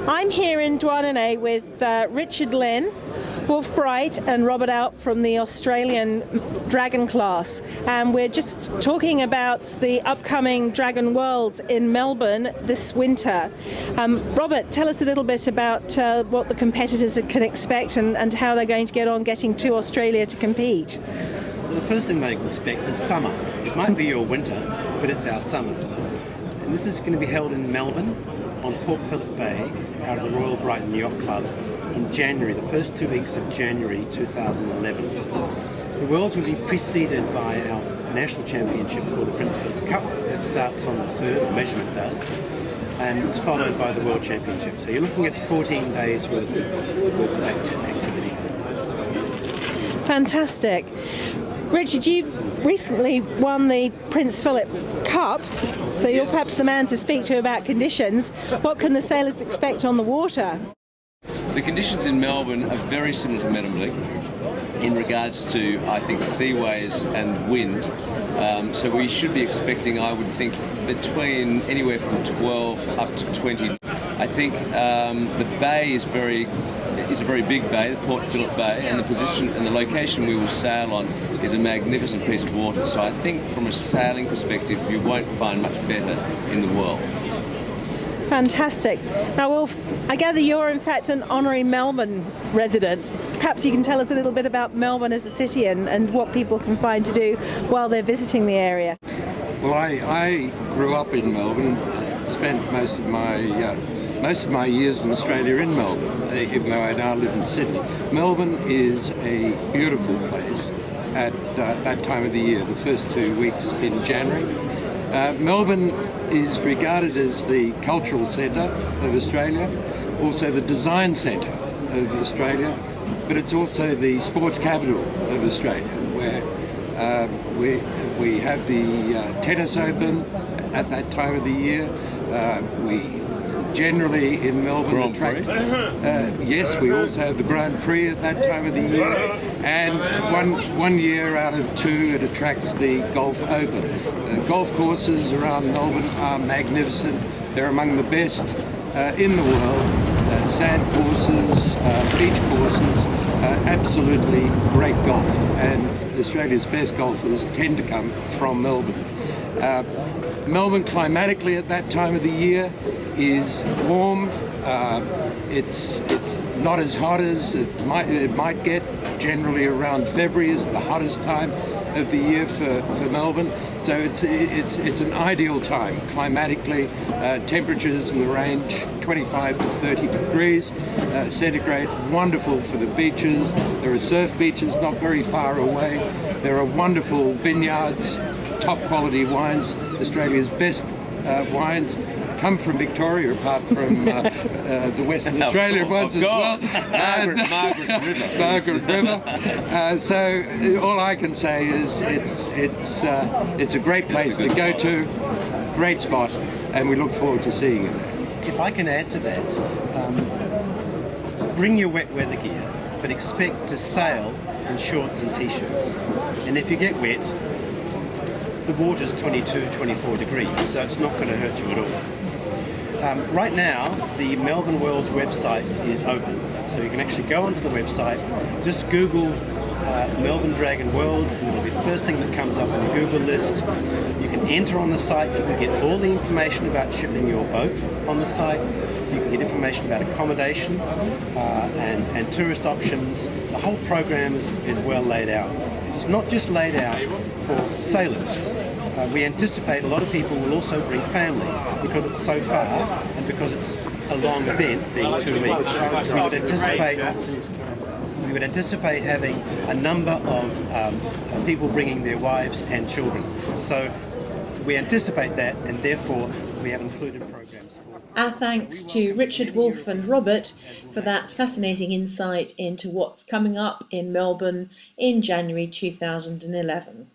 I'm here in Douarnenez with Richard Lynn, Breit and Robert Alp from the Australian Dragon class, and we're just talking about the upcoming Dragon Worlds in Melbourne this winter. Robert, tell us a little bit about what the competitors can expect and how they're going to get on getting to Australia to compete. Well, the first thing they can expect is summer. It might be your winter, but it's our summer. And this is going to be held in Melbourne on Port Phillip Bay out of the Royal Brighton Yacht Club in January, the first 2 weeks of January 2011. The Worlds will be preceded by our national championship called the Prince Philip Cup. That starts on the 3rd, or measurement does, and it's followed by the World Championship. So you're looking at 14 days worth of activity. Fantastic. Richard, you recently won the Prince Philip Cup, so you're perhaps the man to speak to about conditions. What can the sailors expect on the water? The conditions in Melbourne are very similar to Medemblik in regards to, I think, seaways and wind. So we should be expecting, I would think, between anywhere from 12 up to 20. I think the bay is a very big bay, the Port Phillip Bay, and the position and the location we will sail on is a magnificent piece of water. So I think from a sailing perspective, you won't find much better in the world. Fantastic. Now, Wolf, I gather you're in fact an honorary Melbourne resident. Perhaps you can tell us a little bit about Melbourne as a city and what people can find to do while they're visiting the area. Well, I grew up in Melbourne, spent most of my years in Australia in Melbourne, even though I now live in Sydney. Melbourne is a beautiful place at that time of the year, the first 2 weeks in January. Melbourne is regarded as the cultural centre of Australia, also the design centre of Australia, but it's also the sports capital of Australia, where we have the tennis open at that time of the year. We generally in Melbourne attract, yes, we also have the Grand Prix at that time of the year, and one year out of two it attracts the Golf Open. Golf courses around Melbourne are magnificent. They're among the best in the world. Sand courses, beach courses, absolutely great golf, and Australia's best golfers tend to come from Melbourne. Melbourne climatically at that time of the year is warm. It's not as hot as it might get. Generally around February is the hottest time of the year for Melbourne. So it's an ideal time climatically. Temperatures in the range 25 to 30 degrees centigrade. Wonderful for the beaches. There are surf beaches not very far away. There are wonderful vineyards, top quality wines. Australia's best wines come from Victoria, apart from the Western Australia ones as well. Margaret River. So all I can say is it's a great place to go to, great spot, and we look forward to seeing it. If I can add to that, bring your wet weather gear, but expect to sail in shorts and t-shirts. And if you get wet, the water's 22, 24 degrees, so it's not going to hurt you at all. Right now, the Melbourne Worlds website is open, so you can actually go onto the website, just Google Melbourne Dragon Worlds, and it'll be the first thing that comes up on the Google list. You can enter on the site, you can get all the information about shipping your boat on the site, you can get information about accommodation and tourist options. The whole program is well laid out. It's not just laid out for sailors. We anticipate a lot of people will also bring family because it's so far and because it's a long event, being 2 weeks. We would anticipate having a number of people bringing their wives and children. So we anticipate that, and therefore we have included programs for. Our thanks to Richard, Wolf and Robert for that fascinating insight into what's coming up in Melbourne in January 2011.